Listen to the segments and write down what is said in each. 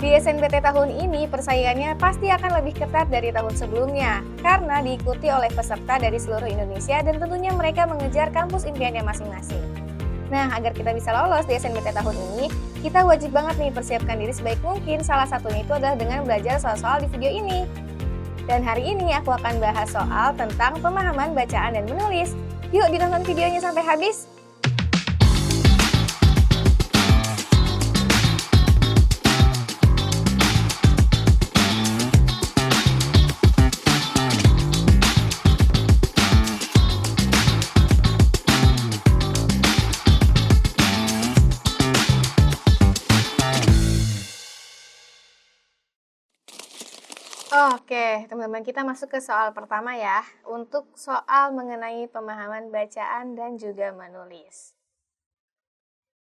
Di SNBT tahun ini, persaingannya pasti akan lebih ketat dari tahun sebelumnya, karena diikuti oleh peserta dari seluruh Indonesia dan tentunya mereka mengejar kampus impiannya masing-masing. Nah, agar kita bisa lolos di SNBT tahun ini, kita wajib banget nih persiapkan diri sebaik mungkin. Salah satunya itu adalah dengan belajar soal-soal di video ini. Dan hari ini aku akan bahas soal tentang pemahaman bacaan dan menulis. Yuk ditonton videonya sampai habis. Oke, teman-teman, kita masuk ke soal pertama ya. Untuk soal mengenai pemahaman bacaan dan juga menulis.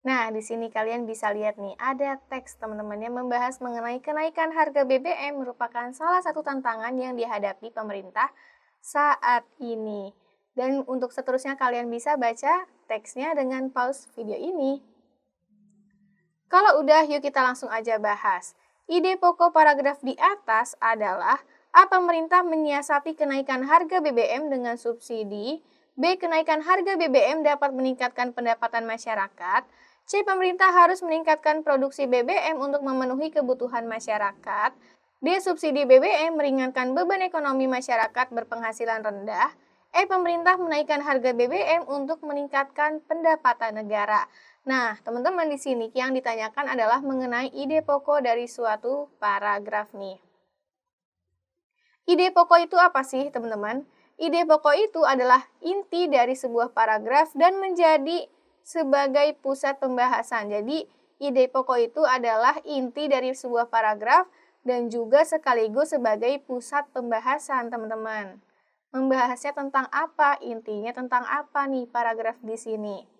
Nah, di sini kalian bisa lihat nih, ada teks teman-teman yang membahas mengenai kenaikan harga BBM merupakan salah satu tantangan yang dihadapi pemerintah saat ini. Dan untuk seterusnya kalian bisa baca teksnya dengan pause video ini. Kalau udah, yuk kita langsung aja bahas. Ide pokok paragraf di atas adalah A. Pemerintah menyiasati kenaikan harga BBM dengan subsidi. B. Kenaikan harga BBM dapat meningkatkan pendapatan masyarakat. C. Pemerintah harus meningkatkan produksi BBM untuk memenuhi kebutuhan masyarakat. D. Subsidi BBM meringankan beban ekonomi masyarakat berpenghasilan rendah. E. Pemerintah menaikkan harga BBM untuk meningkatkan pendapatan negara. Nah, teman-teman, di sini yang ditanyakan adalah mengenai ide pokok dari suatu paragraf nih. Ide pokok itu apa sih, teman-teman? Ide pokok itu adalah inti dari sebuah paragraf dan menjadi sebagai pusat pembahasan. Jadi, ide pokok itu adalah inti dari sebuah paragraf dan juga sekaligus sebagai pusat pembahasan, teman-teman. Membahasnya tentang apa? Intinya tentang apa nih paragraf di sini?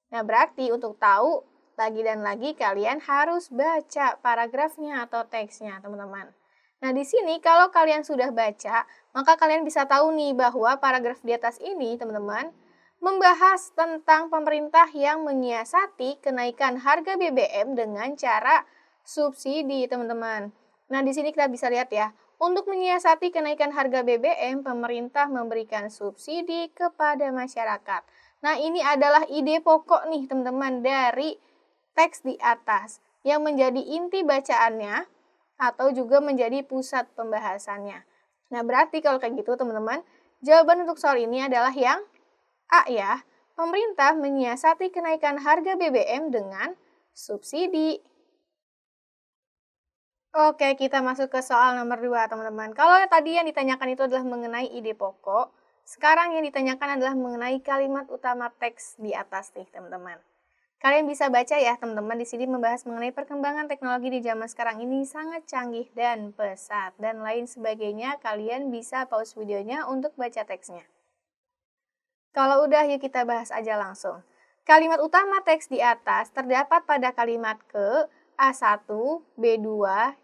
Nah, berarti untuk tahu lagi dan lagi kalian harus baca paragrafnya atau teksnya, teman-teman. Nah, di sini kalau kalian sudah baca, maka kalian bisa tahu nih bahwa paragraf di atas ini, teman-teman, membahas tentang pemerintah yang menyiasati kenaikan harga BBM dengan cara subsidi, teman-teman. Nah, di sini kita bisa lihat ya, untuk menyiasati kenaikan harga BBM, pemerintah memberikan subsidi kepada masyarakat. Nah, ini adalah ide pokok nih, teman-teman, dari teks di atas yang menjadi inti bacaannya atau juga menjadi pusat pembahasannya. Nah, berarti kalau kayak gitu, teman-teman, jawaban untuk soal ini adalah yang A ya. Pemerintah menyiasati kenaikan harga BBM dengan subsidi. Oke, kita masuk ke soal nomor 2, teman-teman. Kalau tadi yang ditanyakan itu adalah mengenai ide pokok, sekarang yang ditanyakan adalah mengenai kalimat utama teks di atas nih, teman-teman. Kalian bisa baca ya, teman-teman, di sini membahas mengenai perkembangan teknologi di zaman sekarang ini sangat canggih dan pesat, dan lain sebagainya. Kalian bisa pause videonya untuk baca teksnya. Kalau udah, yuk kita bahas aja langsung. Kalimat utama teks di atas terdapat pada kalimat ke A1, B2,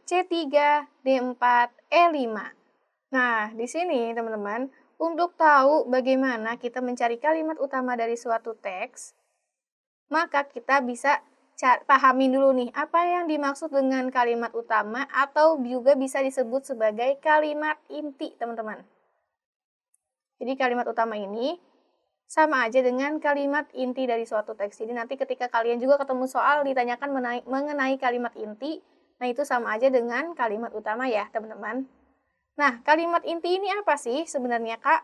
C3, D4, E5. Nah, di sini teman-teman, untuk tahu bagaimana kita mencari kalimat utama dari suatu teks, maka kita bisa pahami dulu nih apa yang dimaksud dengan kalimat utama atau juga bisa disebut sebagai kalimat inti, teman-teman. Jadi kalimat utama ini sama aja dengan kalimat inti dari suatu teks. Jadi nanti ketika kalian juga ketemu soal ditanyakan mengenai kalimat inti, nah itu sama aja dengan kalimat utama ya, teman-teman. Nah, kalimat inti ini apa sih sebenarnya, Kak?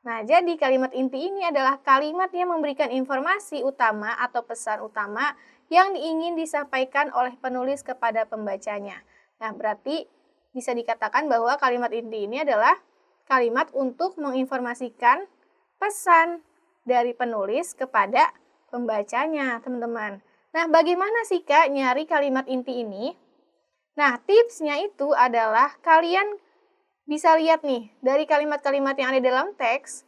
Nah, jadi kalimat inti ini adalah kalimat yang memberikan informasi utama atau pesan utama yang ingin disampaikan oleh penulis kepada pembacanya. Nah, berarti bisa dikatakan bahwa kalimat inti ini adalah kalimat untuk menginformasikan pesan dari penulis kepada pembacanya, teman-teman. Nah, bagaimana sih, Kak, nyari kalimat inti ini? Nah, tipsnya itu adalah kalian bisa lihat nih, dari kalimat-kalimat yang ada dalam teks,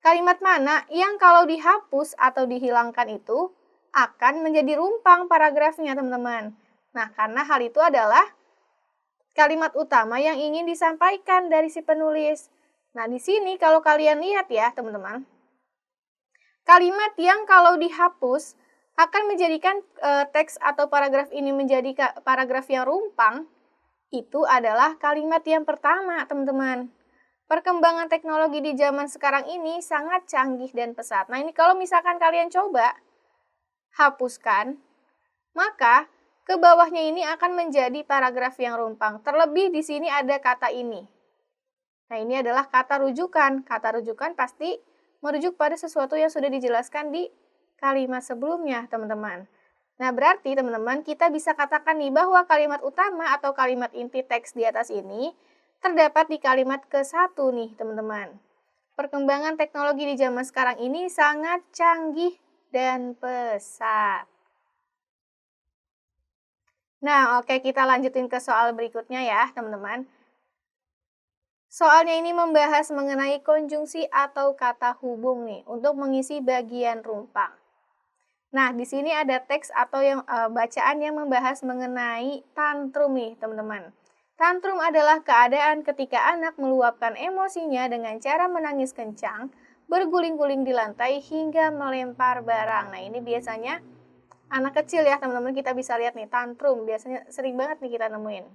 kalimat mana yang kalau dihapus atau dihilangkan itu akan menjadi rumpang paragrafnya, teman-teman. Nah, karena hal itu adalah kalimat utama yang ingin disampaikan dari si penulis. Nah, di sini kalau kalian lihat ya, teman-teman, kalimat yang kalau dihapus akan menjadikan teks atau paragraf ini menjadi paragraf yang rumpang, itu adalah kalimat yang pertama, teman-teman. Perkembangan teknologi di zaman sekarang ini sangat canggih dan pesat. Nah, ini kalau misalkan kalian coba hapuskan, maka ke bawahnya ini akan menjadi paragraf yang rumpang. Terlebih di sini ada kata ini. Nah, ini adalah kata rujukan. Kata rujukan pasti merujuk pada sesuatu yang sudah dijelaskan di kalimat sebelumnya, teman-teman. Nah, berarti teman-teman kita bisa katakan nih bahwa kalimat utama atau kalimat inti teks di atas ini terdapat di kalimat ke-1 nih, teman-teman. Perkembangan teknologi di zaman sekarang ini sangat canggih dan pesat. Nah, oke, kita lanjutin ke soal berikutnya ya, teman-teman. Soalnya ini membahas mengenai konjungsi atau kata hubung nih untuk mengisi bagian rumpang. Nah, di sini ada teks atau bacaan yang membahas mengenai tantrum nih, teman-teman. Tantrum adalah keadaan ketika anak meluapkan emosinya dengan cara menangis kencang, berguling-guling di lantai hingga melempar barang. Nah, ini biasanya anak kecil ya, teman-teman, kita bisa lihat nih, tantrum. Biasanya sering banget nih kita nemuin.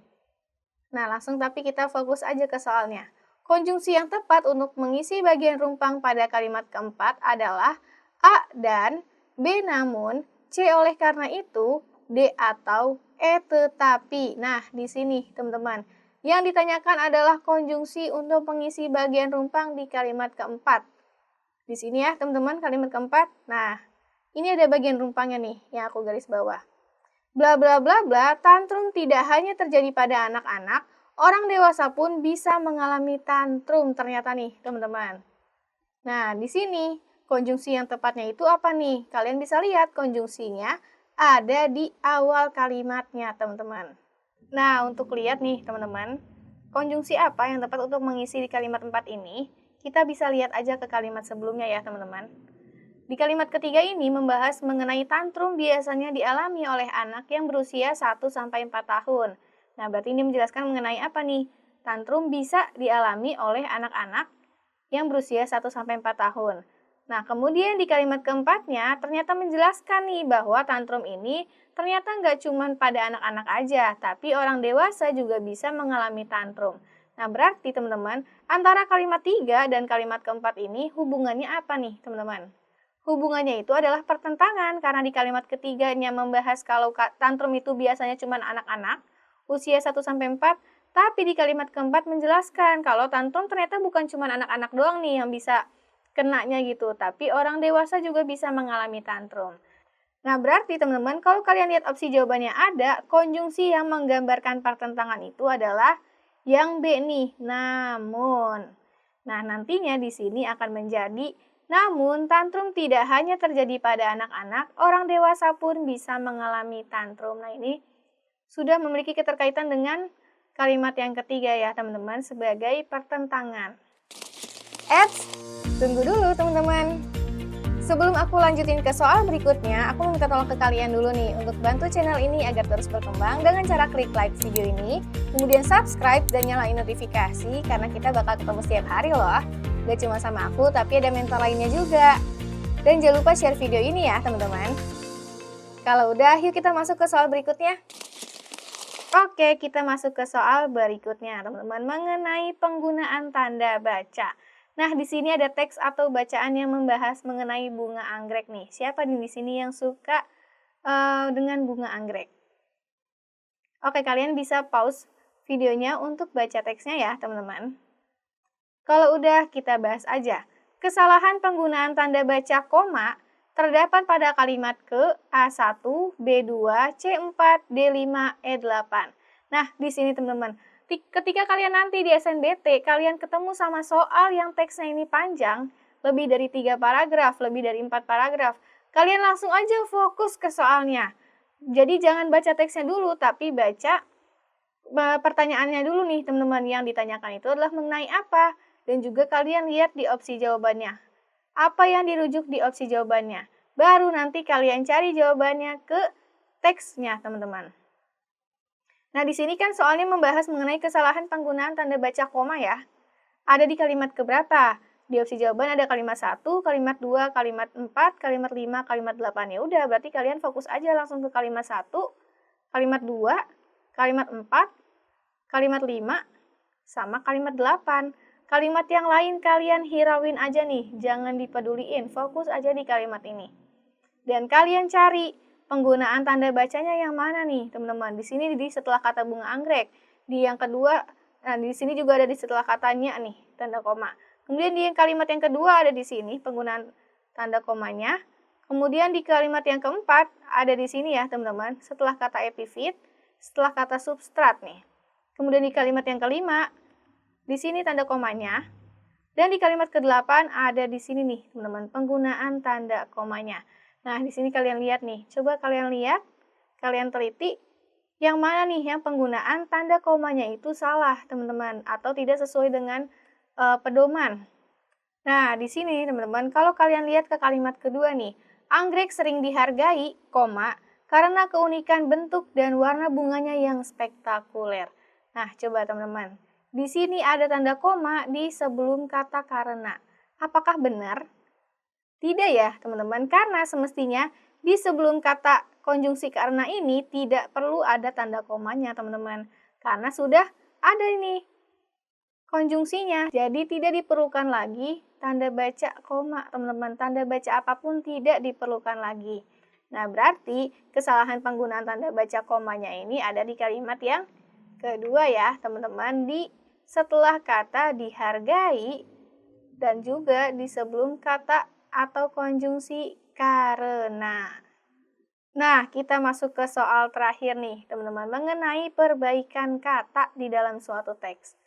Nah, langsung tapi kita fokus aja ke soalnya. Konjungsi yang tepat untuk mengisi bagian rumpang pada kalimat keempat adalah A dan B namun, C oleh karena itu, D atau E tetapi. Nah, di sini teman-teman, yang ditanyakan adalah konjungsi untuk mengisi bagian rumpang di kalimat keempat. Di sini ya teman-teman, kalimat keempat. Nah, ini ada bagian rumpangnya nih yang aku garis bawah. Bla bla bla bla, tantrum tidak hanya terjadi pada anak-anak, orang dewasa pun bisa mengalami tantrum ternyata nih teman-teman. Nah, di sini konjungsi yang tepatnya itu apa nih? Kalian bisa lihat konjungsinya ada di awal kalimatnya, teman-teman. Nah, untuk lihat nih, teman-teman, konjungsi apa yang tepat untuk mengisi di kalimat 4 ini? Kita bisa lihat aja ke kalimat sebelumnya ya, teman-teman. Di kalimat ketiga ini membahas mengenai tantrum biasanya dialami oleh anak yang berusia 1-4 tahun. Nah, berarti ini menjelaskan mengenai apa nih? Tantrum bisa dialami oleh anak-anak yang berusia 1-4 tahun. Nah, kemudian di kalimat keempatnya ternyata menjelaskan nih bahwa tantrum ini ternyata nggak cuma pada anak-anak aja, tapi orang dewasa juga bisa mengalami tantrum. Nah, berarti teman-teman, antara kalimat 3 dan kalimat keempat ini hubungannya apa nih, teman-teman? Hubungannya itu adalah pertentangan, karena di kalimat ketiganya membahas kalau tantrum itu biasanya cuma anak-anak, usia 1-4, tapi di kalimat keempat menjelaskan kalau tantrum ternyata bukan cuma anak-anak doang nih yang bisa kenanya gitu, tapi orang dewasa juga bisa mengalami tantrum. Nah, berarti teman-teman, kalau kalian lihat opsi jawabannya ada, konjungsi yang menggambarkan pertentangan itu adalah yang B nih, namun. Nah, nantinya di sini akan menjadi, namun tantrum tidak hanya terjadi pada anak-anak, orang dewasa pun bisa mengalami tantrum. Nah, ini sudah memiliki keterkaitan dengan kalimat yang ketiga ya, teman-teman, sebagai pertentangan. Eits, tunggu dulu teman-teman. Sebelum aku lanjutin ke soal berikutnya, aku minta tolong ke kalian dulu nih untuk bantu channel ini agar terus berkembang dengan cara klik like video ini, kemudian subscribe dan nyalain notifikasi karena kita bakal ketemu setiap hari loh. Gak cuma sama aku, tapi ada mentor lainnya juga. Dan jangan lupa share video ini ya teman-teman. Kalau udah, yuk kita masuk ke soal berikutnya. Oke, kita masuk ke soal berikutnya teman-teman mengenai penggunaan tanda baca. Nah, di sini ada teks atau bacaan yang membahas mengenai bunga anggrek nih. Siapa di sini yang suka dengan bunga anggrek? Oke, kalian bisa pause videonya untuk baca teksnya ya, teman-teman. Kalau udah, kita bahas aja. Kesalahan penggunaan tanda baca koma terdapat pada kalimat ke A1, B2, C4, D5, E8. Nah, di sini teman-teman, ketika kalian nanti di SNBT, kalian ketemu sama soal yang teksnya ini panjang, lebih dari 3 paragraf, lebih dari 4 paragraf, kalian langsung aja fokus ke soalnya. Jadi jangan baca teksnya dulu, tapi baca pertanyaannya dulu nih teman-teman. Yang ditanyakan itu adalah mengenai apa, dan juga kalian lihat di opsi jawabannya. Apa yang dirujuk di opsi jawabannya. Baru nanti kalian cari jawabannya ke teksnya, teman-teman. Nah, di sini kan soalnya membahas mengenai kesalahan penggunaan tanda baca koma ya. Ada di kalimat keberapa? Di opsi jawaban ada kalimat 1, kalimat 2, kalimat 4, kalimat 5, kalimat 8. Ya udah, berarti kalian fokus aja langsung ke kalimat 1, kalimat 2, kalimat 4, kalimat 5, sama kalimat 8. Kalimat yang lain kalian hirauin aja nih, jangan dipeduliin, fokus aja di kalimat ini. Dan kalian cari penggunaan tanda bacanya yang mana nih, teman-teman. Di sini di setelah kata bunga anggrek. Di yang kedua, nah di sini juga ada di setelah katanya nih, tanda koma. Kemudian di kalimat yang kedua ada di sini penggunaan tanda komanya. Kemudian di kalimat yang keempat ada di sini ya teman-teman, setelah kata epifit, setelah kata substrat nih. Kemudian di kalimat yang kelima, di sini tanda komanya. Dan di kalimat ke-8 ada di sini nih teman-teman, penggunaan tanda komanya. Nah di sini kalian lihat nih, coba kalian lihat, kalian teliti, yang mana nih yang penggunaan tanda komanya itu salah teman-teman, atau tidak sesuai dengan pedoman. Nah, di sini teman-teman, kalau kalian lihat ke kalimat kedua nih, anggrek sering dihargai, koma, karena keunikan bentuk dan warna bunganya yang spektakuler. Nah, coba teman-teman, di sini ada tanda koma di sebelum kata karena. Apakah benar? Tidak ya, teman-teman, karena semestinya di sebelum kata konjungsi karena ini tidak perlu ada tanda komanya, teman-teman. Karena sudah ada ini konjungsinya, jadi tidak diperlukan lagi tanda baca koma, teman-teman. Tanda baca apapun tidak diperlukan lagi. Nah, berarti kesalahan penggunaan tanda baca komanya ini ada di kalimat yang kedua ya, teman-teman, di setelah kata dihargai dan juga di sebelum kata atau konjungsi karena. Nah, kita masuk ke soal terakhir nih, teman-teman, mengenai perbaikan kata di dalam suatu teks.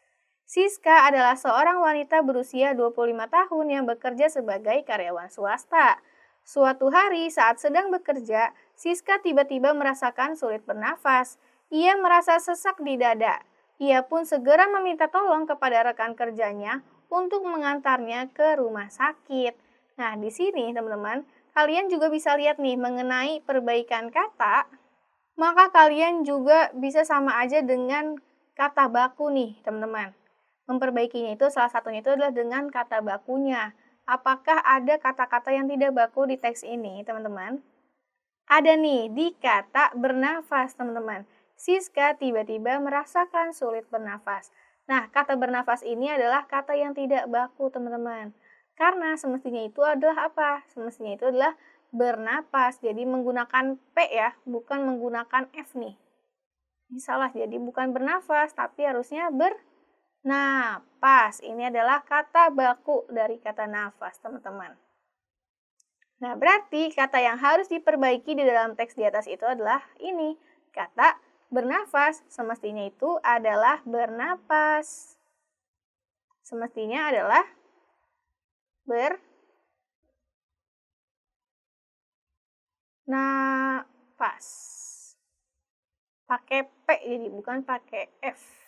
Siska adalah seorang wanita berusia 25 tahun yang bekerja sebagai karyawan swasta. Suatu hari saat sedang bekerja, Siska tiba-tiba merasakan sulit bernafas. Ia merasa sesak di dada. Ia pun segera meminta tolong kepada rekan kerjanya untuk mengantarnya ke rumah sakit. Nah, di sini teman-teman, kalian juga bisa lihat nih mengenai perbaikan kata. Maka kalian juga bisa sama aja dengan kata baku nih, teman-teman. Memperbaikinya itu salah satunya itu adalah dengan kata bakunya. Apakah ada kata-kata yang tidak baku di teks ini, teman-teman? Ada nih, di kata bernafas, teman-teman. Siska tiba-tiba merasakan sulit bernafas. Nah, kata bernafas ini adalah kata yang tidak baku, teman-teman. Karena semestinya itu adalah apa? Semestinya itu adalah bernapas. Jadi menggunakan P ya, bukan menggunakan F nih. Ini salah, jadi bukan bernafas, tapi harusnya napas. Ini adalah kata baku dari kata nafas, teman-teman. Nah, berarti kata yang harus diperbaiki di dalam teks di atas itu adalah ini. Kata bernafas, semestinya itu adalah bernapas. Semestinya adalah bernapas. Pakai P jadi bukan pakai F.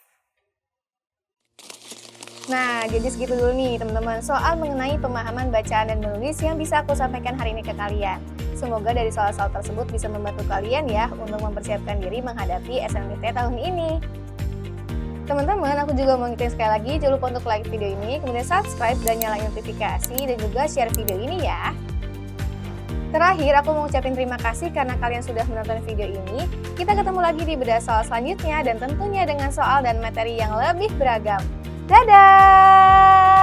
Nah, jadi segitu dulu nih teman-teman soal mengenai pemahaman bacaan dan menulis yang bisa aku sampaikan hari ini ke kalian. Semoga dari soal-soal tersebut bisa membantu kalian ya untuk mempersiapkan diri menghadapi SNMPTN tahun ini. Teman-teman, aku juga mau ngingetin sekali lagi, jangan lupa untuk like video ini, kemudian subscribe dan nyalain notifikasi, dan juga share video ini ya. Terakhir, aku mau ucapin terima kasih karena kalian sudah menonton video ini. Kita ketemu lagi di bedah soal selanjutnya dan tentunya dengan soal dan materi yang lebih beragam. Dadah!